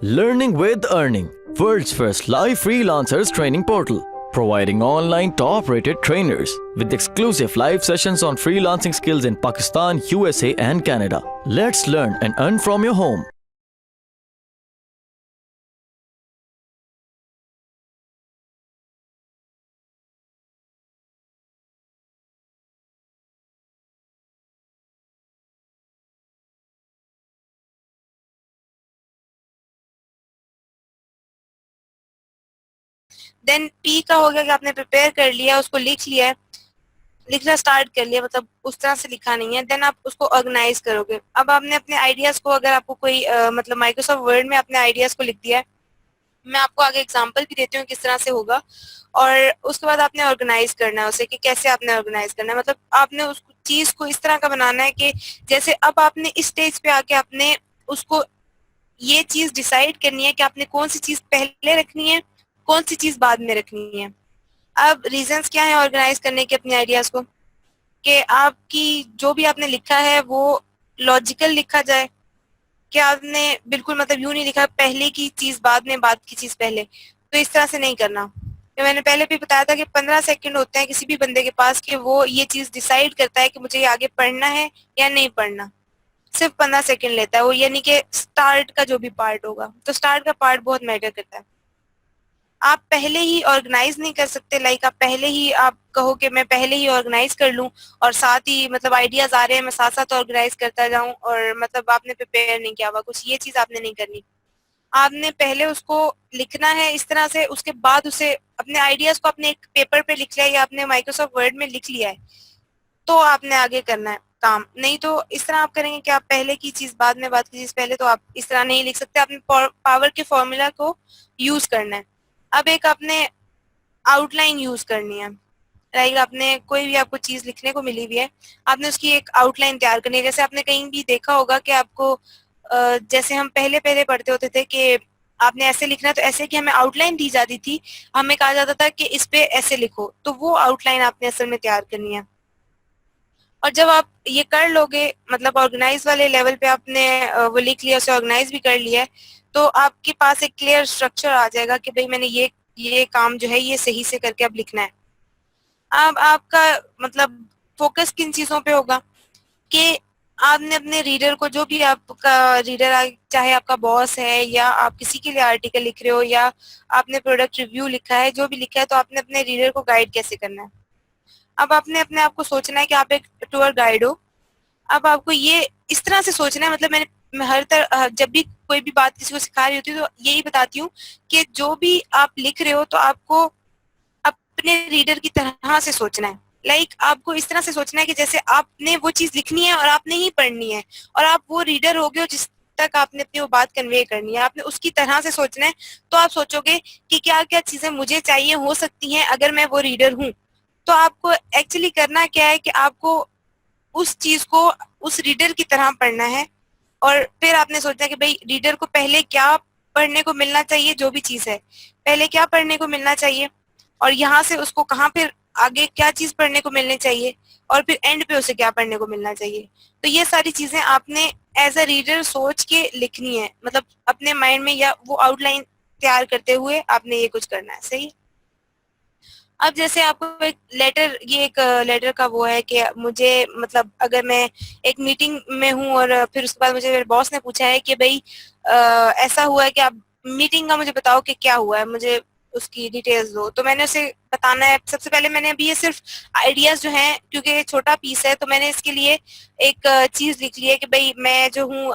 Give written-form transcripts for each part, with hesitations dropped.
Learning with Earning, world's first live freelancers training portal, providing online top-rated trainers with exclusive live sessions on freelancing skills in Pakistan, USA and Canada. Let's learn and earn from your home. Then P का हो गया कि आपने prepare कर लिया, उसको लिख लिया है, लिखना स्टार्ट कर लिया, मतलब उस तरह से लिखा नहीं है। देन आप उसको ऑर्गेनाइज करोगे। अब आपने अपने आइडियाज को, अगर आपको कोई मतलब माइक्रोसॉफ्ट वर्ड में अपने आइडियाज को लिख दिया है, मैं आपको आगे एग्जांपल भी देती हूँ किस तरह से होगा। और उसके बाद आपने ऑर्गेनाइज करना है उसे कि कैसे आपने ऑर्गेनाइज करना है, मतलब आपने उस चीज को इस तरह का बनाना है कि जैसे अब आपने इस स्टेज पे आके आपने उसको ये चीज डिसाइड करनी है कि आपने कौन सी चीज पहले रखनी है, कौन सी चीज बाद में रखनी है। अब रीजंस क्या है ऑर्गेनाइज करने के अपने आइडियाज को, कि आपकी जो भी आपने लिखा है वो लॉजिकल लिखा जाए, कि आपने बिल्कुल मतलब यूं नहीं लिखा पहले की चीज बाद में, बाद की चीज पहले। तो इस तरह से नहीं करना। तो मैंने पहले भी बताया था कि 15 सेकंड होते हैं किसी भी बंदे के पास कि वो ये चीज डिसाइड करता है कि मुझे ये आगे पढ़ना है या नहीं पढ़ना। सिर्फ 15 सेकंड लेता है वो, यानी कि स्टार्ट का जो भी पार्ट होगा। तो स्टार्ट का पार्ट बहुत मैटर करता है। आप पहले ही ऑर्गेनाइज नहीं कर सकते, लाइक आप पहले ही आप कहो कि मैं पहले ही ऑर्गेनाइज कर लूं और साथ ही मतलब आइडियाज आ रहे हैं मैं साथ साथ ऑर्गेनाइज करता जाऊं, और मतलब आपने प्रिपेयर नहीं किया हुआ कुछ, ये चीज आपने नहीं करनी। आपने पहले उसको लिखना है इस तरह से, उसके बाद उसे अपने आइडियाज को अपने एक पेपर पे लिख लिया या अपने माइक्रोसॉफ्ट वर्ड में लिख लिया है, तो आपने आगे करना है काम। नहीं तो इस तरह आप करेंगे कि आप पहले की चीज बाद में, बाद की चीज पहले, तो आप इस तरह नहीं लिख सकते। आपने पावर के फॉर्मूला को यूज करना है। अब एक आपने आउटलाइन यूज करनी है, लाइक आपने कोई भी आपको चीज लिखने को मिली हुई है, आपने उसकी एक आउटलाइन तैयार करनी है। जैसे आपने कहीं भी देखा होगा कि आपको जैसे हम पहले पहले पढ़ते होते थे कि आपने ऐसे लिखना है, तो ऐसे की हमें आउटलाइन दी जाती थी, हमें कहा जाता था कि इस पे ऐसे लिखो, तो वो आउटलाइन आपने असल में तैयार करनी है। और जब आप ये कर लोगे, मतलब ऑर्गेनाइज वाले लेवल पे आपने वो लिख लिया, उसे ऑर्गेनाइज भी कर लिया है, तो आपके पास एक क्लियर स्ट्रक्चर आ जाएगा कि भाई मैंने ये काम जो है ये सही से करके अब लिखना है। अब आपका मतलब फोकस किन चीजों पे होगा कि आपने अपने रीडर को, जो भी आपका रीडर, चाहे आपका बॉस है या आप किसी के लिए आर्टिकल लिख रहे हो या आपने प्रोडक्ट रिव्यू लिखा है, जो भी लिखा है, तो आपने अपने रीडर को गाइड कैसे करना है। अब आपने अपने आप को सोचना है कि आप एक टूर गाइड हो। अब आपको ये इस तरह से सोचना है, मतलब मैं हर तरह जब भी कोई भी बात किसी को सिखा रही होती हूँ तो यही बताती हूँ कि जो भी आप लिख रहे हो तो आपको अपने रीडर की तरह से सोचना है। लाइक आपको इस तरह से सोचना है कि जैसे आपने वो चीज लिखनी है और आपने ही पढ़नी है, और आप वो रीडर हो गए हो जिस तक आपने अपनी वो बात कन्वे करनी है, आपने उसकी तरह से सोचना है। तो आप सोचोगे कि क्या क्या चीजें मुझे चाहिए हो सकती हैं अगर मैं वो रीडर हूँ। तो आपको एक्चुअली करना क्या है कि आपको उस चीज को उस रीडर की तरह पढ़ना है, और फिर आपने सोचना है कि भाई रीडर को पहले क्या पढ़ने को मिलना चाहिए, जो भी चीज है पहले क्या पढ़ने को मिलना चाहिए, और यहाँ से उसको कहाँ फिर आगे क्या चीज पढ़ने को मिलनी चाहिए, और फिर एंड पे उसे क्या पढ़ने को मिलना चाहिए। तो ये सारी चीजें आपने एज अ रीडर सोच के लिखनी है, मतलब अपने माइंड में, या वो आउटलाइन तैयार करते हुए आपने ये कुछ करना है। सही। अब जैसे आपको एक लेटर, ये एक लेटर का वो है कि मुझे मतलब अगर मैं एक मीटिंग में हूँ और फिर उसके बाद मुझे मेरे बॉस ने पूछा है कि भाई ऐसा हुआ है कि आप मीटिंग का मुझे बताओ कि क्या हुआ है, मुझे उसकी डिटेल्स दो। तो मैंने उसे बताना है। सबसे पहले मैंने अभी ये सिर्फ आइडियाज जो हैं, क्योंकि ये छोटा पीस है, तो मैंने इसके लिए एक चीज लिख ली है कि भाई मैं जो हूँ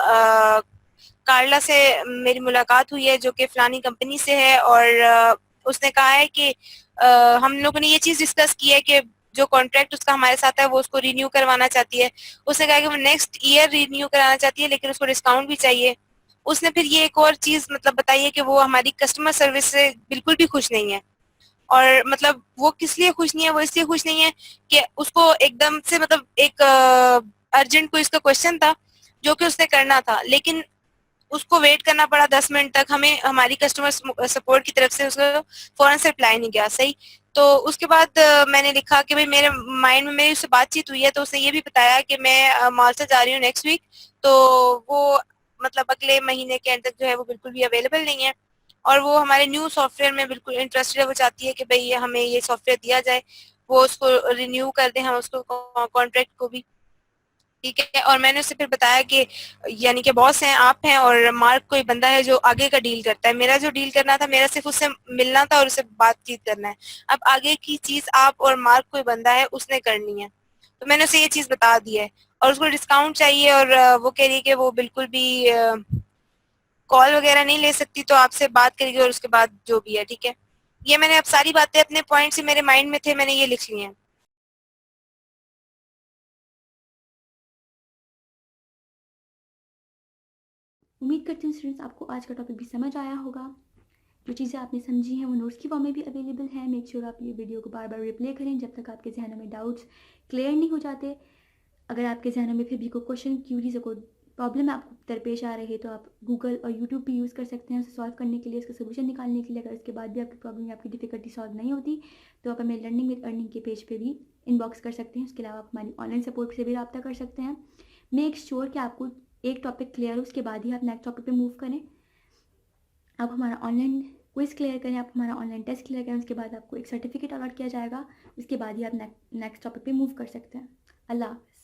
कार्ला से मेरी मुलाकात हुई है जो कि फलानी कंपनी से है, और उसने कहा है कि हम लोगों ने ये चीज डिस्कस की है कि जो कॉन्ट्रैक्ट उसका हमारे साथ है वो उसको रिन्यू करवाना चाहती है। उसने कहा कि वो नेक्स्ट ईयर रिन्यू कराना चाहती है, लेकिन उसको डिस्काउंट भी चाहिए। उसने फिर ये एक और चीज मतलब बताई है कि वो हमारी कस्टमर सर्विस से बिल्कुल भी खुश नहीं है। और मतलब वो किस लिए खुश नहीं है, वो इसलिए खुश नहीं है कि उसको एकदम से मतलब एक अर्जेंट कोई इसका क्वेश्चन था जो कि उसने करना था, लेकिन उसको वेट करना पड़ा 10 मिनट तक। हमें हमारी कस्टमर सपोर्ट की तरफ से उसको फौरन से रिप्लाई नहीं किया। सही। तो उसके बाद मैंने लिखा कि भाई मेरे माइंड में मेरी उससे बातचीत हुई है, तो उसने ये भी बताया कि मैं मालटा जा रही हूँ नेक्स्ट वीक। तो वो मतलब अगले महीने के एंड तक जो है वो बिल्कुल भी अवेलेबल नहीं है, और वो हमारे न्यू सॉफ्टवेयर में बिल्कुल इंटरेस्टेड है। वो चाहती है कि भाई हमें ये सॉफ्टवेयर दिया जाए, वो उसको रिन्यू कर दें, हम उसको कॉन्ट्रैक्ट को भी, ठीक है। और मैंने उससे फिर बताया कि यानी कि बॉस हैं आप हैं, और मार्क कोई बंदा है जो आगे का डील करता है। मेरा जो डील करना था, मेरा सिर्फ उससे मिलना था और उससे बातचीत करना है। अब आगे की चीज आप और मार्क कोई बंदा है उसने करनी है। तो मैंने उसे ये चीज बता दी है, और उसको डिस्काउंट चाहिए, और वो कह रही है कि वो बिल्कुल भी कॉल वगैरह नहीं ले सकती, तो आपसे बात करेगी और उसके बाद जो भी है, ठीक है। ये मैंने अब सारी बातें, अपने पॉइंट से मेरे माइंड में थे, मैंने ये लिख ली हैं। उम्मीद करती हूँ स्टूडेंट्स आपको आज का टॉपिक भी समझ आया होगा। जो चीज़ें आपने समझी हैं वो नोट्स की फॉर्म में भी अवेलेबल है। मेक श्योर आप ये वीडियो को बार बार रिप्ले करें जब तक आपके जहनों में डाउट्स क्लियर नहीं हो जाते। अगर आपके जहनों में फिर भी कोई क्वेश्चन, क्यूरीज, कोई प्रॉब्लम आपको दरपेश आ रही है तो आप गूगल और यूट्यूब भी यूज़ कर सकते हैं उसे सॉल्व करने के लिए, उसका सोल्यूशन निकालने के लिए। अगर उसके बाद भी आपकी प्रॉब्लम या आपकी डिफिकल्टी सॉल्व नहीं होती तो आप हमें लर्निंग विद अर्निंग के पेज पे भी इनबॉक्स कर सकते हैं। उसके अलावा आप हमारी ऑनलाइन सपोर्ट से भी रब्ता कर सकते हैं। मेक श्योर कि आपको एक टॉपिक क्लियर हो, उसके बाद ही आप नेक्स्ट टॉपिक पे मूव करें। आप हमारा ऑनलाइन क्विज क्लियर करें, आप हमारा ऑनलाइन टेस्ट क्लियर करें, उसके बाद आपको एक सर्टिफिकेट अलॉट किया जाएगा। उसके बाद ही आप नेक्स्ट टॉपिक पे मूव कर सकते हैं। अल्लाह हाफ़िज़।